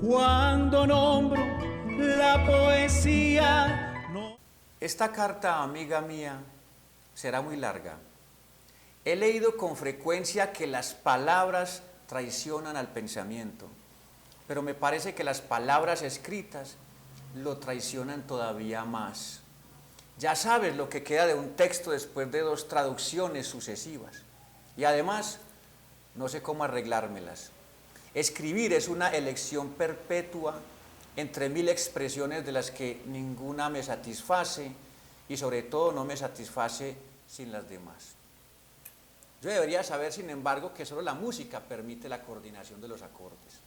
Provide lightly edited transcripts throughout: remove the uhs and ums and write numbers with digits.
Cuando nombro la poesía, no. Esta carta, amiga mía, será muy larga. He leído con frecuencia que las palabras traicionan al pensamiento, pero me parece que las palabras escritas lo traicionan todavía más. Ya sabes lo que queda de un texto después de 2 traducciones sucesivas. Y además, no sé cómo arreglármelas. Escribir es una elección perpetua entre 1000 expresiones de las que ninguna me satisface y sobre todo no me satisface sin las demás. Yo debería saber, sin embargo, que solo la música permite la coordinación de los acordes.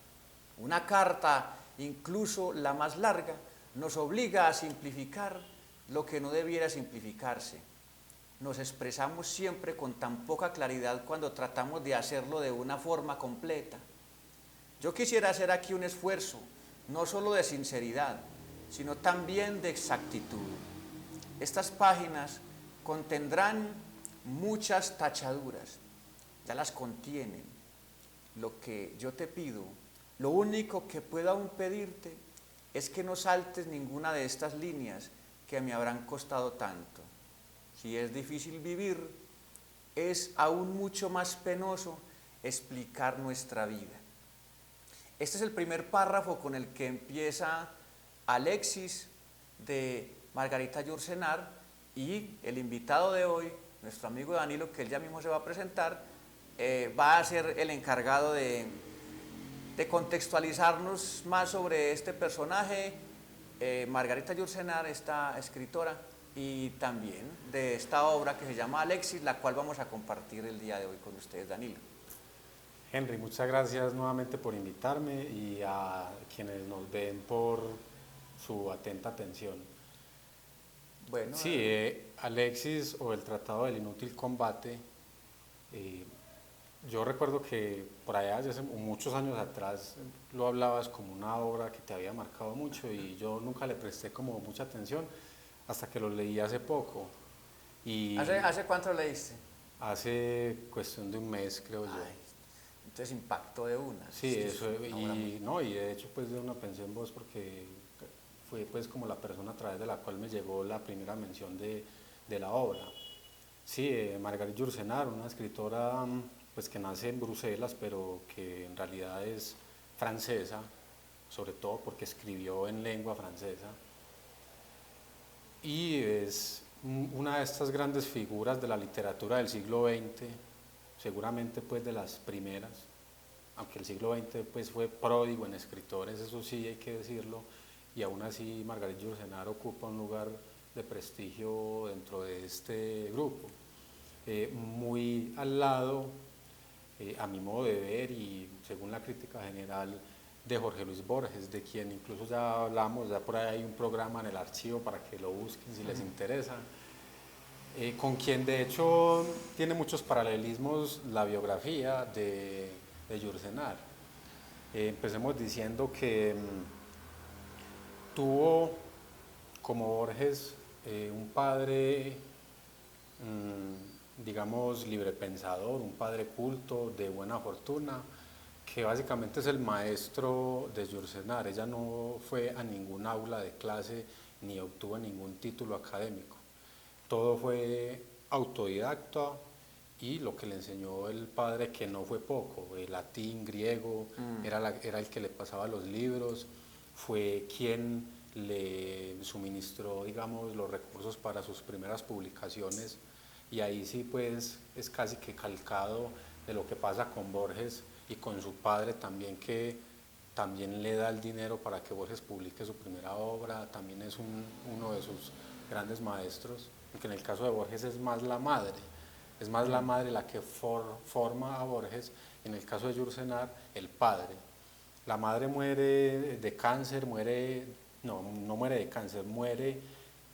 Una carta, incluso la más larga, nos obliga a simplificar lo que no debiera simplificarse. Nos expresamos siempre con tan poca claridad cuando tratamos de hacerlo de una forma completa. Yo quisiera hacer aquí un esfuerzo, no solo de sinceridad, sino también de exactitud. Estas páginas contendrán muchas tachaduras, ya las contienen. Lo que yo te pido, lo único que puedo aún pedirte, es que no saltes ninguna de estas líneas que me habrán costado tanto. Si es difícil vivir, es aún mucho más penoso explicar nuestra vida. Este es el primer párrafo con el que empieza Alexis de Margarita Yourcenar, y el invitado de hoy, nuestro amigo Danilo, que él ya mismo se va a presentar, va a ser el encargado de contextualizarnos más sobre este personaje, Margarita Yourcenar, esta escritora, y también de esta obra que se llama Alexis, la cual vamos a compartir el día de hoy con ustedes, Danilo. Henry, muchas gracias nuevamente por invitarme y a quienes nos ven por su atenta atención. Bueno, sí, Alexis o el Tratado del Inútil Combate, yo recuerdo que por allá hace muchos años atrás lo hablabas como una obra que te había marcado mucho y yo nunca le presté como mucha atención hasta que lo leí hace poco. Y ¿Hace cuánto leíste? hace cuestión de un mes, creo yo. Ay, entonces impactó de una. Sí, eso, y no, y de hecho pues de una pensé en vos porque fue pues como la persona a través de la cual me llegó la primera mención de la obra. Sí, Margarita Yourcenar, una escritora pues que nace en Bruselas, pero que en realidad es francesa, sobre todo porque escribió en lengua francesa, y es una de estas grandes figuras de la literatura del siglo XX, seguramente pues de las primeras, aunque el siglo XX pues fue pródigo en escritores, eso sí hay que decirlo, y aún así Margarita Yourcenar ocupa un lugar de prestigio dentro de este grupo, muy al lado, a mi modo de ver y según la crítica general, de Jorge Luis Borges, de quien incluso ya hablamos, ya por ahí hay un programa en el archivo para que lo busquen si les interesa, con quien de hecho tiene muchos paralelismos la biografía de Yourcenar. Empecemos diciendo que tuvo como Borges un padre, digamos, librepensador, un padre culto, de buena fortuna, que básicamente es el maestro de Yourcenar. Ella no fue a ningún aula de clase ni obtuvo ningún título académico. Todo fue autodidacta y lo que le enseñó el padre, que no fue poco, el latín, griego, era el que le pasaba los libros, fue quien le suministró, digamos, los recursos para sus primeras publicaciones, y ahí sí pues es casi que calcado de lo que pasa con Borges y con su padre también, que también le da el dinero para que Borges publique su primera obra, también es uno de sus grandes maestros, que en el caso de Borges es más la madre la que forma a Borges, en el caso de Yourcenar, el padre. La madre muere de cáncer, no muere de cáncer, muere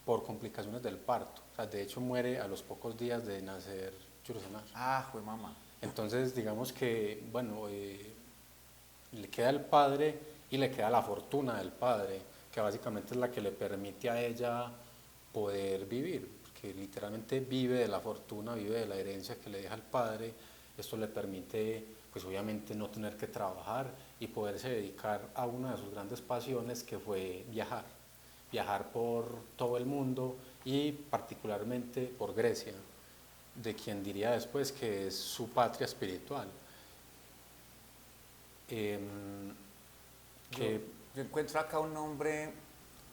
por complicaciones del parto. O sea, de hecho muere a los pocos días de nacer Yourcenar. Ah, fue mamá. Entonces, digamos que, bueno, le queda el padre y le queda la fortuna del padre, que básicamente es la que le permite a ella poder vivir, porque literalmente vive de la fortuna, vive de la herencia que le deja el padre. Esto le permite, pues obviamente, no tener que trabajar y poderse dedicar a una de sus grandes pasiones, que fue viajar por todo el mundo y particularmente por Grecia, de quien diría después que es su patria espiritual. Yo encuentro acá un nombre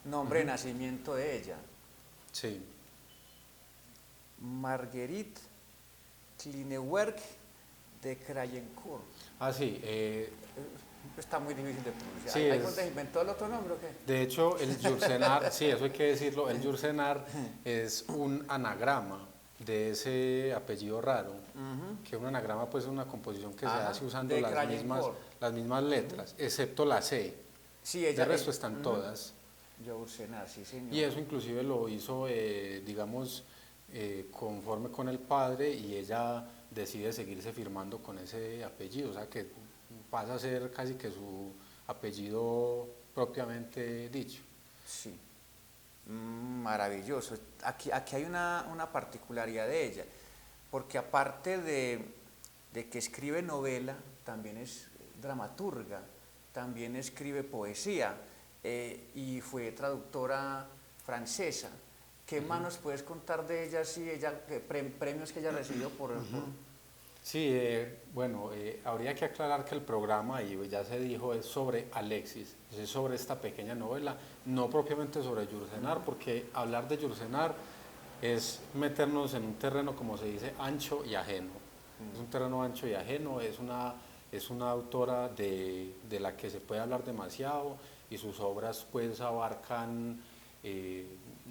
de nacimiento de ella. Sí. Marguerite Klinewerk de Krayencourt. Ah, sí. Está muy difícil de pronunciar. Sí, ¿Hay dónde inventó el otro nombre o qué? De hecho, el Yursenar, sí, eso hay que decirlo, el Yursenar es un anagrama de ese apellido raro, que un anagrama pues es una composición que se hace usando las mismas letras, excepto la C. Sí, ella, de resto están todas. Yursenar, sí señor. Y eso inclusive lo hizo, digamos, conforme con el padre, y ella decide seguirse firmando con ese apellido, o sea que pasa a ser casi que su apellido propiamente dicho. Sí, maravilloso. Aquí hay una particularidad de ella, porque aparte de que escribe novela, también es dramaturga, también escribe poesía, y fue traductora francesa. ¿Qué más nos puedes contar de ella? Sí, premios que ella recibió por... Sí, bueno, habría que aclarar que el programa, y ya se dijo, es sobre Alexis, es sobre esta pequeña novela, no propiamente sobre Yursenar, porque hablar de Yursenar es meternos en un terreno, como se dice, ancho y ajeno. Es un terreno ancho y ajeno, es una autora de la que se puede hablar demasiado, y sus obras pues abarcan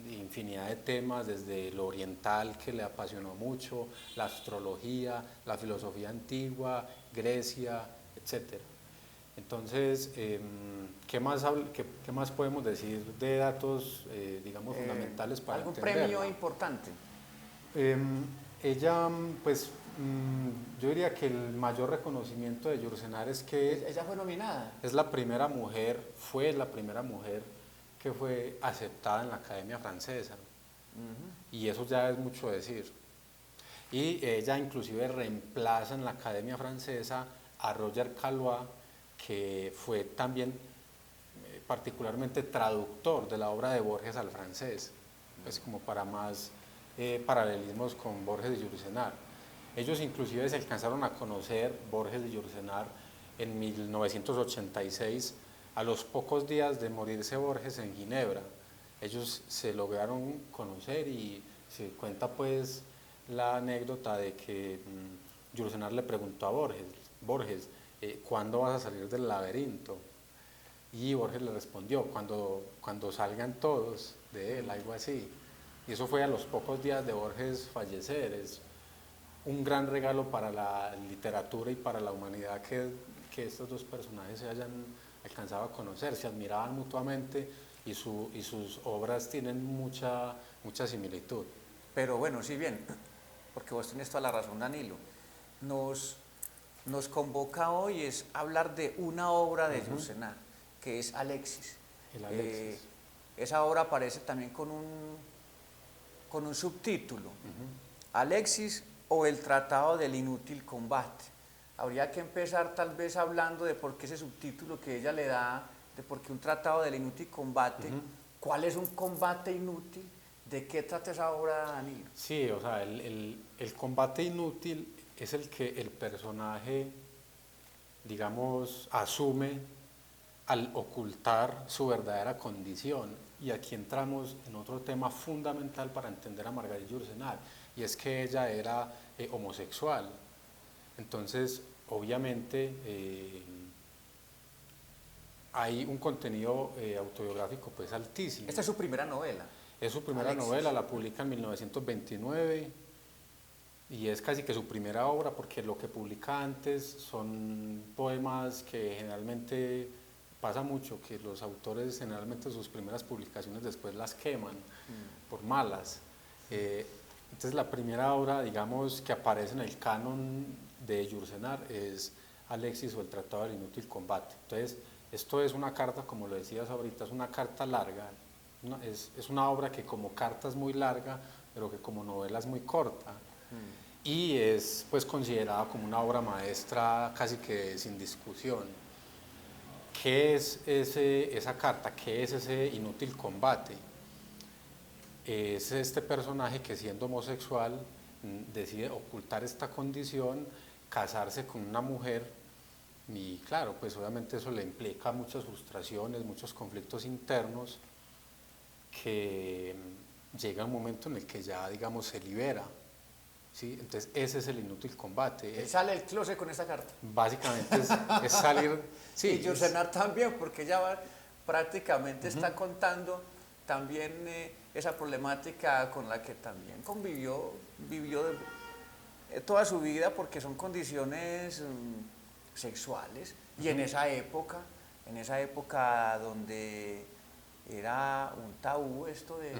infinidad de temas, desde lo oriental, que le apasionó mucho, la astrología, la filosofía antigua, Grecia, etc. Entonces, ¿qué más podemos decir de datos, digamos, fundamentales para ¿algún entenderla? premio importante? Ella, pues, yo diría que el mayor reconocimiento de Yursenar es que Ella fue nominada. fue la primera mujer que fue aceptada en la Academia Francesa. Y eso ya es mucho decir. Y ella inclusive reemplaza en la Academia Francesa a Roger Calois, que fue también particularmente traductor de la obra de Borges al francés, pues como para más paralelismos con Borges y Yursenar. Ellos inclusive se alcanzaron a conocer, Borges y Yursenar, en 1986, a los pocos días de morirse Borges en Ginebra. Ellos se lograron conocer, y se cuenta pues la anécdota de que Yursenar le preguntó a Borges, ¿cuándo vas a salir del laberinto? Y Borges le respondió, cuando salgan todos de él, algo así. Y eso fue a los pocos días de Borges fallecer. Es un gran regalo para la literatura y para la humanidad que estos dos personajes se hayan alcanzado a conocer, se admiraban mutuamente, y sus obras tienen mucha similitud. Pero bueno, sí, bien, porque vos tenés toda la razón, Danilo. Nos convoca hoy es hablar de una obra de Yursenar, que es Alexis. El Alexis. Esa obra aparece también con un subtítulo, Alexis o el Tratado del Inútil Combate. Habría que empezar tal vez hablando de por qué ese subtítulo que ella le da, de por qué un Tratado del Inútil Combate, cuál es un combate inútil, de qué trata esa obra, Danilo. Sí, o sea, el combate inútil es el que el personaje, digamos, asume al ocultar su verdadera condición. Y aquí entramos en otro tema fundamental para entender a Marguerite Yourcenar, y es que ella era homosexual. Entonces, obviamente, hay un contenido autobiográfico pues altísimo. Esta es su primera novela. Es su primera Alexis. novela, la publica en 1929, y es casi que su primera obra, porque lo que publica antes son poemas que generalmente pasa mucho, que los autores generalmente sus primeras publicaciones después las queman por malas. Entonces la primera obra, digamos, que aparece en el canon de Yourcenar es Alexis o el Tratado del Inútil Combate. Entonces, esto es una carta, como lo decías ahorita, es una carta larga, es una obra que como carta es muy larga, pero que como novela es muy corta. Y es pues considerada como una obra maestra casi que sin discusión. ¿qué es esa carta? ¿Qué es ese inútil combate? Es este personaje que siendo homosexual decide ocultar esta condición, casarse con una mujer y claro, pues obviamente eso le implica muchas frustraciones, muchos conflictos internos que llega un momento en el que ya digamos se libera, ¿sí? Entonces ese es el inútil combate. Él sale del closet con esta carta. Básicamente es salir, sí. Y Yourcenar también, porque ella prácticamente está contando también esa problemática con la que también vivió toda su vida, porque son condiciones sexuales, y en esa época donde era un tabú esto de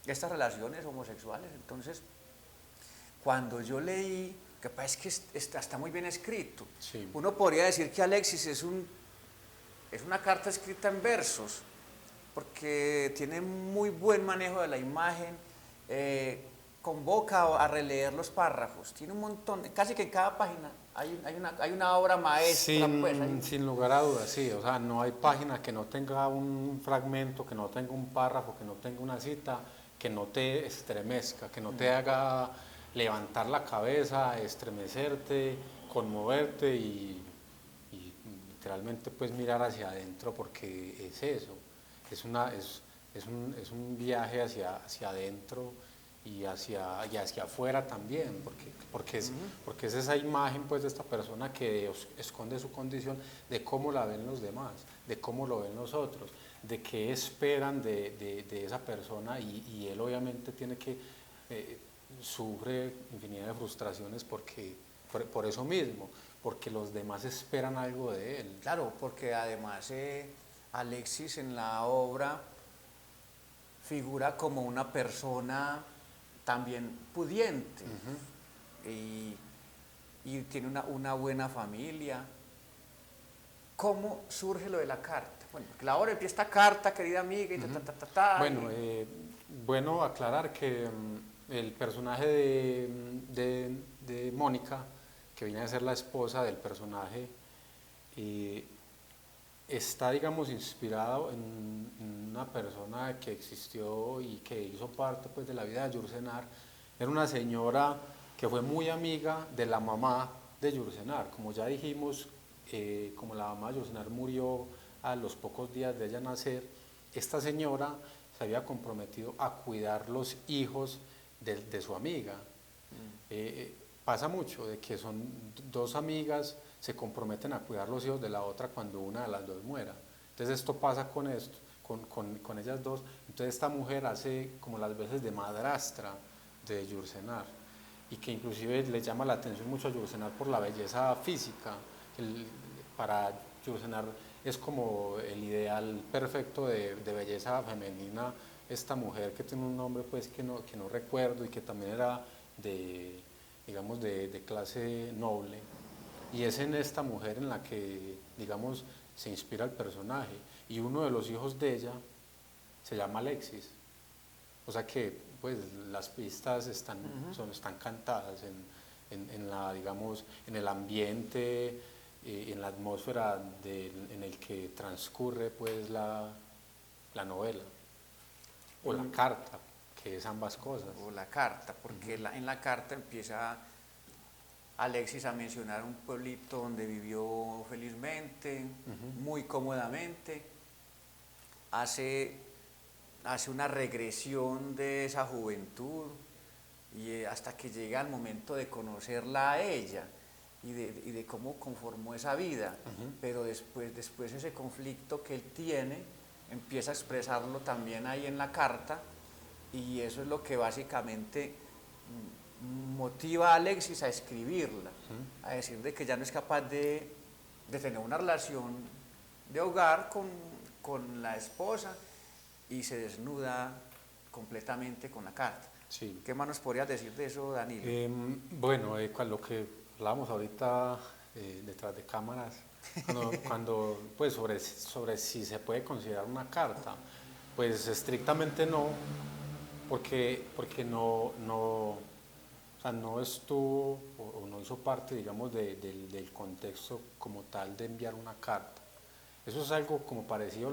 estas relaciones homosexuales. Entonces, cuando yo leí, que pasa es que está muy bien escrito, Sí. uno podría decir que Alexis es una carta escrita en versos, porque tiene muy buen manejo de la imagen, convoca a releer los párrafos, tiene un montón, casi que en cada página hay una obra maestra. Sin lugar a dudas, sí, o sea, no hay página que no tenga un fragmento, que no tenga un párrafo, que no tenga una cita, que no te estremezca, que no te haga levantar la cabeza, estremecerte, conmoverte y literalmente pues mirar hacia adentro, porque es eso, es un viaje hacia adentro y hacia afuera también, porque es esa imagen pues de esta persona que esconde su condición, de cómo la ven los demás, de cómo lo ven los otros, de qué esperan de esa persona, y él obviamente tiene que sufre infinidad de frustraciones por eso mismo, porque los demás esperan algo de él. Claro, porque además Alexis en la obra figura como una persona también pudiente, y tiene una buena familia. ¿Cómo surge lo de la carta? Bueno, porque la obra empieza esta carta, querida amiga, y Bueno, bueno aclarar que el personaje de Mónica, que viene a ser la esposa del personaje, está, digamos, inspirado en una persona que existió y que hizo parte pues de la vida de Yourcenar. Era una señora que fue muy amiga de la mamá de Yourcenar. Como ya dijimos, como la mamá de Yourcenar murió a los pocos días de ella nacer, esta señora se había comprometido a cuidar los hijos de su amiga. Pasa mucho de que son dos amigas, se comprometen a cuidar los hijos de la otra cuando una de las dos muera. Entonces esto pasa con ellas dos. Entonces esta mujer hace como las veces de madrastra de Yourcenar, y que inclusive le llama la atención mucho a Yourcenar por la belleza física. Para Yourcenar es como el ideal perfecto de belleza femenina, esta mujer que tiene un nombre pues que no recuerdo, y que también era digamos de clase noble, y es en esta mujer en la que digamos se inspira el personaje, y uno de los hijos de ella se llama Alexis, o sea que pues las pistas están cantadas en la, digamos, en el ambiente, en la atmósfera en el que transcurre pues la novela, o la carta, que es ambas cosas. O la carta, porque en la carta empieza Alexis a mencionar un pueblito donde vivió felizmente, muy cómodamente, hace una regresión de esa juventud, y hasta que llega el momento de conocerla a ella y de cómo conformó esa vida. Pero después ese conflicto que él tiene empieza a expresarlo también ahí en la carta, y eso es lo que básicamente motiva a Alexis a escribirla, a decir de que ya no es capaz de tener una relación de hogar con la esposa, y se desnuda completamente con la carta. Sí. ¿Qué más nos podrías decir de eso, Danilo? Bueno, con lo que hablábamos ahorita detrás de cámaras, cuando pues sobre si se puede considerar una carta, pues estrictamente no, porque no, o sea, no estuvo o no hizo parte, digamos, del contexto como tal de enviar una carta. Eso es algo como parecido a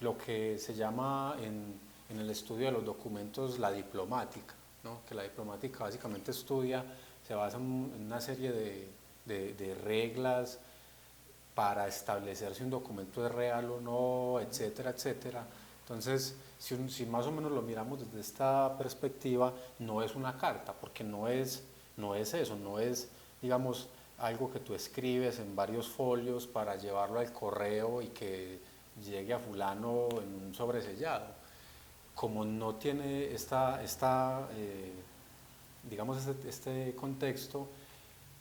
lo que se llama en el estudio de los documentos la diplomática, ¿no? Que la diplomática básicamente se basa en una serie de reglas para establecer si un documento es real o no, etcétera, etcétera. Entonces, si más o menos lo miramos desde esta perspectiva, no es una carta, porque no es eso, no es, digamos, algo que tú escribes en varios folios para llevarlo al correo y que llegue a fulano en un sobresellado. Como no tiene digamos, este contexto,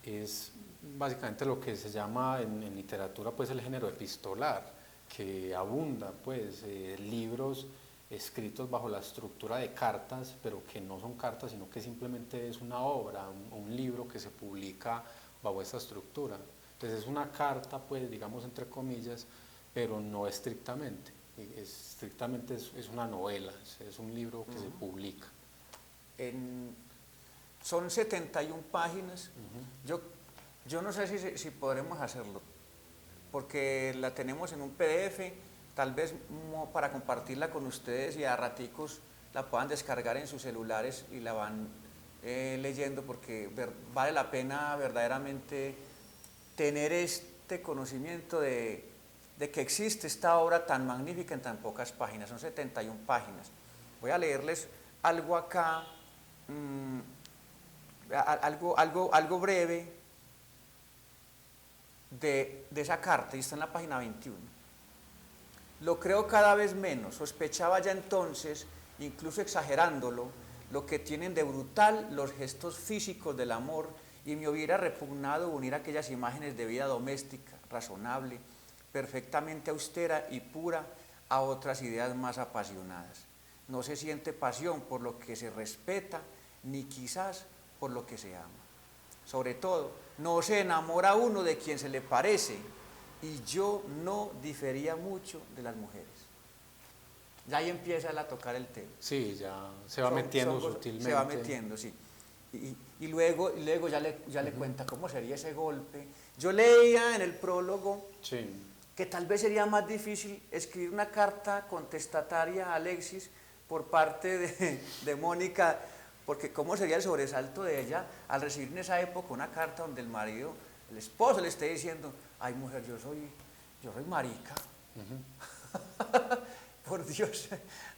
es básicamente lo que se llama en literatura pues el género epistolar, que abunda pues libros escritos bajo la estructura de cartas, pero que no son cartas, sino que simplemente es una obra, un libro que se publica bajo esa estructura. Entonces es una carta, pues digamos entre comillas, pero no estrictamente. Estrictamente es una novela, es un libro que se publica. Son 71 páginas. Yo no sé si podremos hacerlo, porque la tenemos en un PDF, tal vez para compartirla con ustedes y a raticos la puedan descargar en sus celulares y la van leyendo, porque vale la pena verdaderamente tener este conocimiento de que existe esta obra tan magnífica en tan pocas páginas. Son 71 páginas. Voy a leerles algo acá, algo breve de esa carta, y está en la página 21. Lo creo cada vez menos, sospechaba ya entonces, incluso exagerándolo, lo que tienen de brutal los gestos físicos del amor, y me hubiera repugnado unir aquellas imágenes de vida doméstica, razonable, perfectamente austera y pura, a otras ideas más apasionadas. No se siente pasión por lo que se respeta, ni quizás por lo que se ama. Sobre todo, no se enamora uno de quien se le parece, y yo no difería mucho de las mujeres. Ya ahí empieza él a tocar el tema. Sí, ya se va metiendo sutilmente. Se va metiendo, sí. Y luego ya le cuenta cómo sería ese golpe. Yo leía en el prólogo que tal vez sería más difícil escribir una carta contestataria a Alexis por parte de Mónica, porque cómo sería el sobresalto de ella al recibir en esa época una carta donde el esposo le esté diciendo: ay mujer, yo soy marica. Por Dios,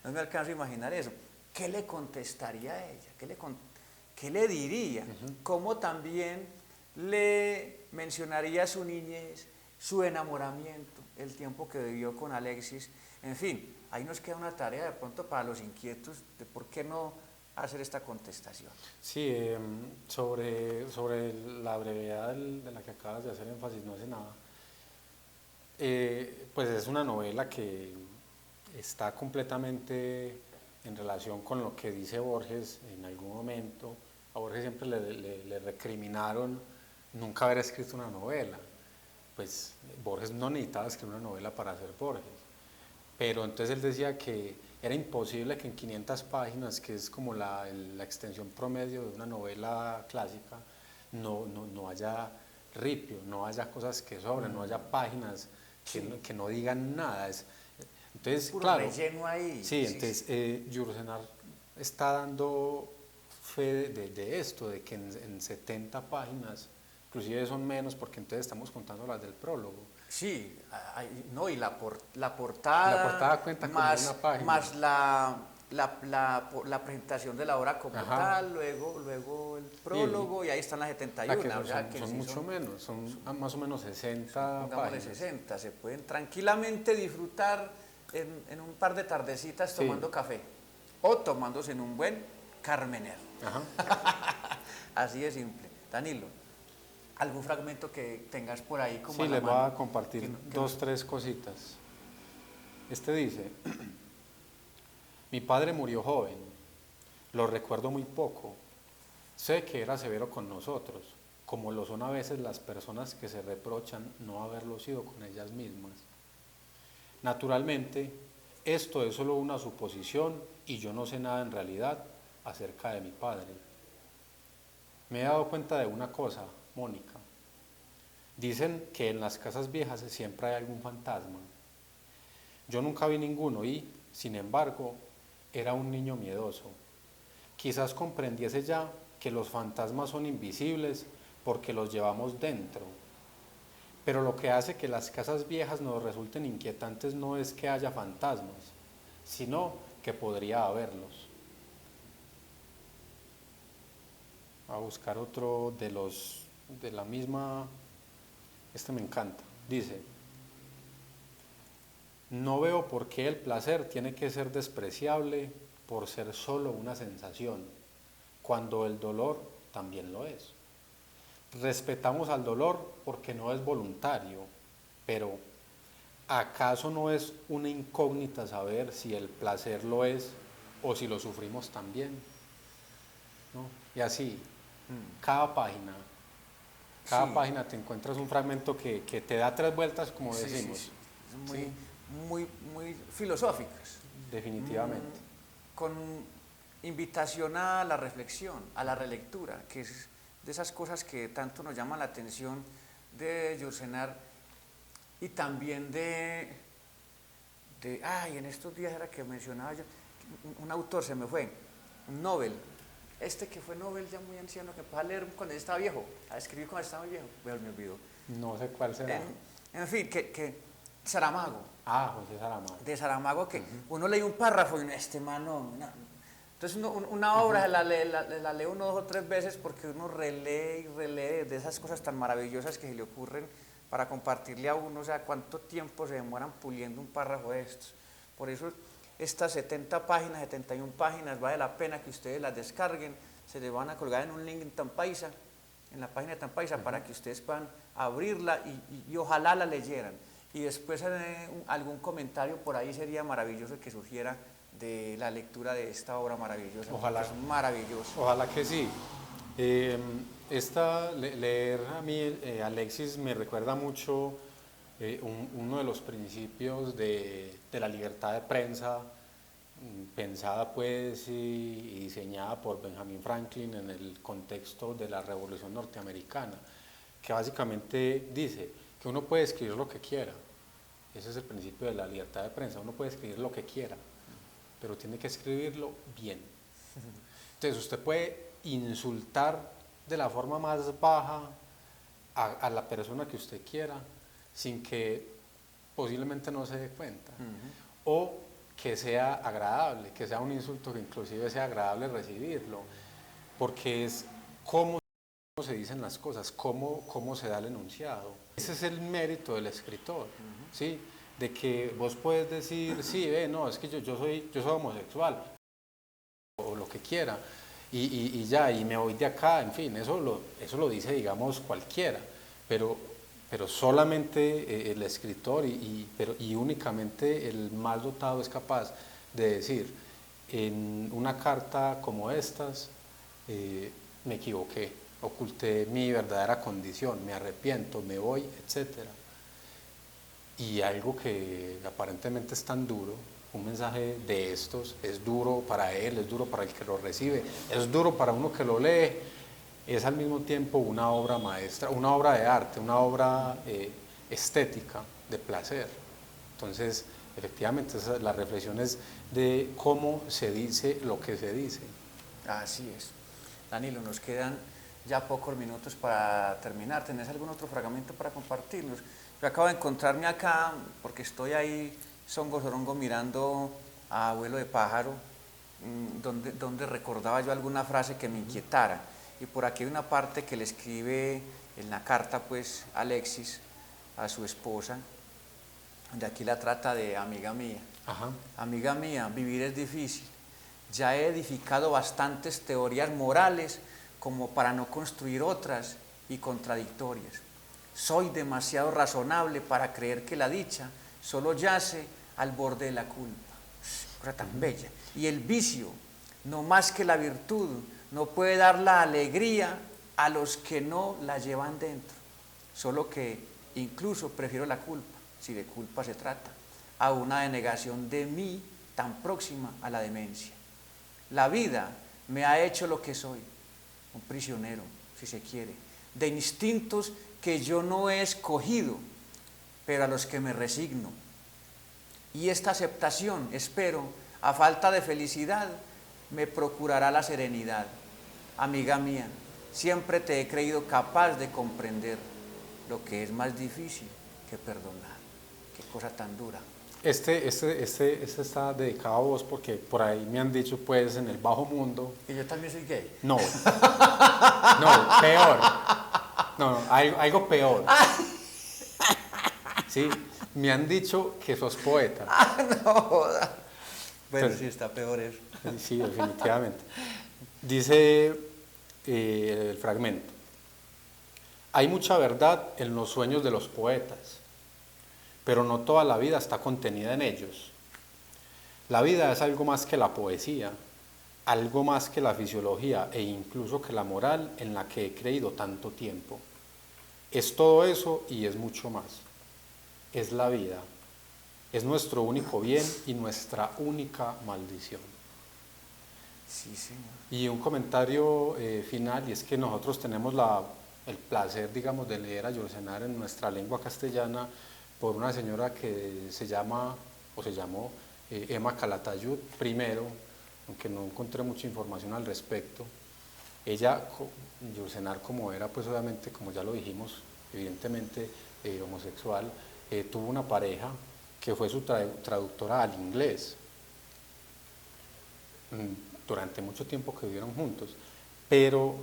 no me alcanzo a imaginar eso. ¿Qué le contestaría a ella? ¿Qué le diría? ¿Cómo también le mencionaría su niñez, su enamoramiento, el tiempo que vivió con Alexis? En fin, ahí nos queda una tarea de pronto para los inquietos de por qué no hacer esta contestación. Sí, sobre la brevedad de la que acabas de hacer énfasis, no hace nada. Pues es una novela que está completamente en relación con lo que dice Borges en algún momento. A Borges siempre le recriminaron nunca haber escrito una novela. Pues Borges no necesitaba escribir una novela para ser Borges. Pero entonces él decía que era imposible que en 500 páginas, que es como la extensión promedio de una novela clásica, no haya ripio, no haya cosas que sobran, no haya páginas que no digan nada. Entonces, puro claro, relleno ahí. Sí, entonces Yursenar está dando fe de esto, de que en 70 páginas, inclusive son menos porque entonces estamos contando las del prólogo. Sí, no, y la portada. La portada cuenta más, como una página. Más la presentación de la obra como tal, luego el prólogo, y ahí están las 71. Son mucho menos, son más o menos 60 páginas. 60, se pueden tranquilamente disfrutar en un par de tardecitas tomando café o tomándose en un buen Carmener. Así de simple. Danilo, ¿algún fragmento que tengas por ahí? Sí, les voy a compartir dos, tres cositas. Este dice: mi padre murió joven, lo recuerdo muy poco. Sé que era severo con nosotros, como lo son a veces las personas que se reprochan no haberlo sido con ellas mismas. Naturalmente, esto es solo una suposición y yo no sé nada en realidad acerca de mi padre. Me he dado cuenta de una cosa, Mónica. Dicen que en las casas viejas siempre hay algún fantasma. Yo nunca vi ninguno y, sin embargo, era un niño miedoso. Quizás comprendiese ya que los fantasmas son invisibles porque los llevamos dentro. Pero lo que hace que las casas viejas nos resulten inquietantes no es que haya fantasmas, sino que podría haberlos. A buscar otro de la misma, este me encanta, dice: no veo por qué el placer tiene que ser despreciable por ser solo una sensación, cuando el dolor también lo es. Respetamos al dolor porque no es voluntario, pero ¿acaso no es una incógnita saber si el placer lo es o si lo sufrimos también? ¿No? Y así, cada página, Sí. página te encuentras un fragmento que te da 3 vueltas, como Sí, sí, decimos. sí. Muy, Sí, muy filosóficas, definitivamente. con invitación a la reflexión, a la relectura, que es de esas cosas que tanto nos llaman la atención de Yourcenar, y también en estos días era que mencionaba yo, un autor se me fue, un Nobel, este que fue Nobel ya muy anciano, que empezó a leer cuando estaba viejo, a escribir cuando estaba viejo, pero me olvidó. No sé cuál será. En fin, que Saramago, José Saramago. de Saramago, que uno lee un párrafo y uno, este man no. Entonces una obra la lee uno 2 o 3 veces porque uno relee y relee de esas cosas tan maravillosas que se le ocurren para compartirle a uno, o sea, cuánto tiempo se demoran puliendo un párrafo de estos. Por eso estas 70 páginas, 71 páginas, vale la pena que ustedes las descarguen, se les van a colgar en un link en Tampaisa, en la página de Tampaisa, para que ustedes puedan abrirla y ojalá la leyeran. Y después algún comentario por ahí sería maravilloso que surgiera de la lectura de esta obra maravillosa. Ojalá. Es maravilloso. Ojalá que sí. Leer a mí, Alexis, me recuerda mucho uno de los principios de la libertad de prensa, pensada pues y diseñada por Benjamin Franklin en el contexto de la Revolución Norteamericana, que básicamente dice que uno puede escribir lo que quiera. Ese es el principio de la libertad de prensa. Uno puede escribir lo que quiera, pero tiene que escribirlo bien. Entonces usted puede insultar de la forma más baja a la persona que usted quiera sin que posiblemente no se dé cuenta. O que sea agradable, que sea un insulto que inclusive sea agradable recibirlo, porque es cómo se dicen las cosas, cómo se da el enunciado. Ese es el mérito del escritor, ¿sí? De que vos puedes decir, sí, no, es que yo soy homosexual, o lo que quiera, y ya, y me voy de acá, en fin, eso lo dice, digamos, cualquiera, pero solamente el escritor y únicamente el más dotado es capaz de decir, en una carta como estas, me equivoqué, oculté mi verdadera condición, me arrepiento, me voy, etc. Y algo que aparentemente es tan duro, un mensaje de estos, es duro para él, es duro para el que lo recibe, es duro para uno que lo lee, es al mismo tiempo una obra maestra, una obra de arte, una obra estética, de placer. Entonces, efectivamente, la reflexión es de cómo se dice lo que se dice. Así es. Danilo, nos quedan ya pocos minutos para terminar. ¿Tenés algún otro fragmento para compartirnos? Yo acabo de encontrarme acá, porque estoy ahí, songo sorongo, mirando a Abuelo de Pájaro, donde recordaba yo alguna frase que me inquietara. Y por aquí hay una parte que le escribe en la carta, pues, Alexis a su esposa, de aquí la trata de amiga mía. Ajá. Amiga mía, vivir es difícil. Ya he edificado bastantes teorías morales como para no construir otras y contradictorias. Soy demasiado razonable para creer que la dicha solo yace al borde de la culpa. Cosa tan bella. Y el vicio, no más que la virtud, no puede dar la alegría a los que no la llevan dentro. Solo que incluso prefiero la culpa, si de culpa se trata, a una denegación de mí tan próxima a la demencia. La vida me ha hecho lo que soy, un prisionero, si se quiere, de instintos que yo no he escogido, pero a los que me resigno. Y esta aceptación, espero, a falta de felicidad, me procurará la serenidad. Amiga mía, siempre te he creído capaz de comprender lo que es más difícil que perdonar. Qué cosa tan dura. Este está dedicado a vos porque por ahí me han dicho, pues, en el bajo mundo. ¿Y yo también soy gay? No, no, peor. No, algo peor. Sí, me han dicho que sos poeta. No joda. Bueno, Entonces, sí, está peor eso. Sí, definitivamente. Dice el fragmento: hay mucha verdad en los sueños de los poetas, pero no toda la vida está contenida en ellos. La vida es algo más que la poesía, algo más que la fisiología e incluso que la moral en la que he creído tanto tiempo. Es todo eso y es mucho más. Es la vida, es nuestro único bien y nuestra única maldición. Sí, señor. Y un comentario final, y es que nosotros tenemos el placer, digamos, de leer a Yourcenar en nuestra lengua castellana por una señora que se llama, o se llamó, Emma Calatayud primero, aunque no encontré mucha información al respecto. Ella, Yourcenar, como era, pues obviamente, como ya lo dijimos, evidentemente homosexual, tuvo una pareja que fue su traductora al inglés durante mucho tiempo que vivieron juntos, pero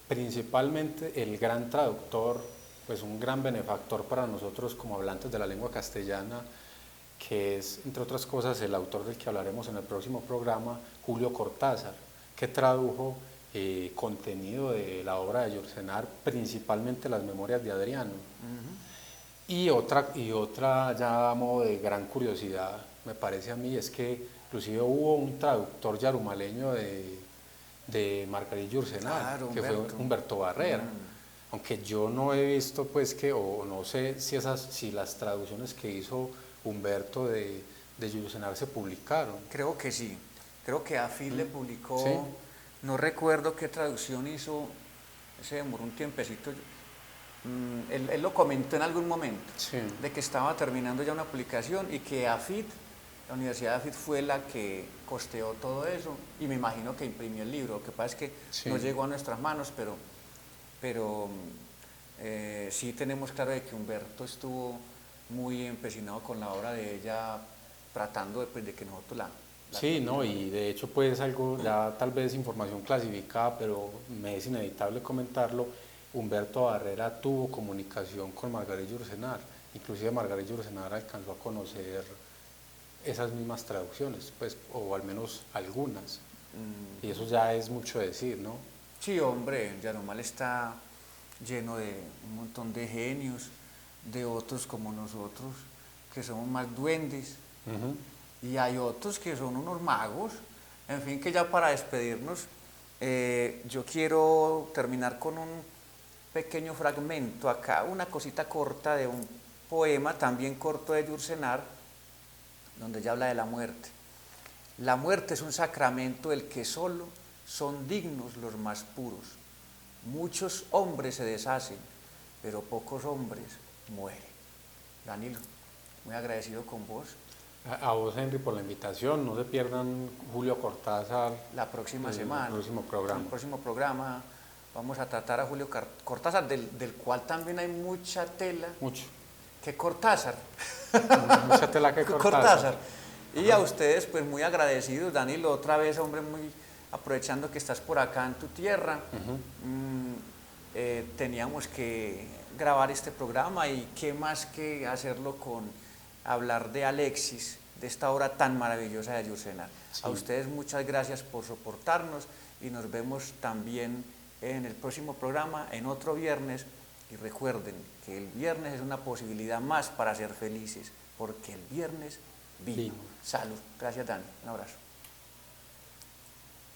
principalmente el gran traductor, pues un gran benefactor para nosotros como hablantes de la lengua castellana, que es, entre otras cosas, el autor del que hablaremos en el próximo programa, Julio Cortázar, que tradujo contenido de la obra de Yourcenar, principalmente las memorias de Adriano. Y otra ya a modo de gran curiosidad, me parece a mí, es que inclusive hubo un traductor yarumaleño de Margarit Yourcenar, Claro, que fue Humberto Barrera. Aunque yo no he visto, pues, o no sé si las traducciones que hizo Humberto de Yourcenar se publicaron. Creo que sí. Creo que Afid le publicó, Sí. no recuerdo qué traducción hizo, se demoró un tiempecito. Él lo comentó en algún momento, Sí. de que estaba terminando ya una publicación y que Afid, la Universidad de Afid fue la que costeó todo eso y me imagino que imprimió el libro. Lo que pasa es que Sí. no llegó a nuestras manos, pero sí tenemos claro de que Humberto estuvo muy empecinado con la obra de ella, tratando de que nosotros la Sí, no, y de hecho pues algo, ya tal vez información clasificada, pero me es inevitable comentarlo. Humberto Barrera tuvo comunicación con Margarit Yourcenar, inclusive Margarit Yourcenar alcanzó a conocer esas mismas traducciones, pues, o al menos algunas, y eso ya es mucho decir, ¿no? Sí, hombre, Yarumal está lleno de un montón de genios, de otros como nosotros, que somos más duendes, y hay otros que son unos magos. En fin, que ya para despedirnos, yo quiero terminar con un pequeño fragmento acá, una cosita corta de un poema también corto de Yourcenar, donde ella habla de la muerte. La muerte es un sacramento del que solo son dignos los más puros. Muchos hombres se deshacen, pero pocos hombres mueren. Danilo, muy agradecido con vos. A vos, Henry, por la invitación. No se pierdan Julio Cortázar La próxima semana, el próximo programa. el próximo programa vamos a tratar a Julio Cortázar, del cual también hay mucha tela. Mucho. ¿Qué Cortázar? Mucha tela que Cortázar. Y a ustedes, pues muy agradecidos, Danilo, otra vez, hombre, muy aprovechando que estás por acá en tu tierra. Teníamos que grabar este programa y qué más que hacerlo con hablar de Alexis, de esta obra tan maravillosa de Yourcenar. Sí. A ustedes muchas gracias por soportarnos y nos vemos también en el próximo programa, en otro viernes. Y recuerden que el viernes es una posibilidad más para ser felices, porque el viernes vino. Salud. Gracias, Dani. Un abrazo.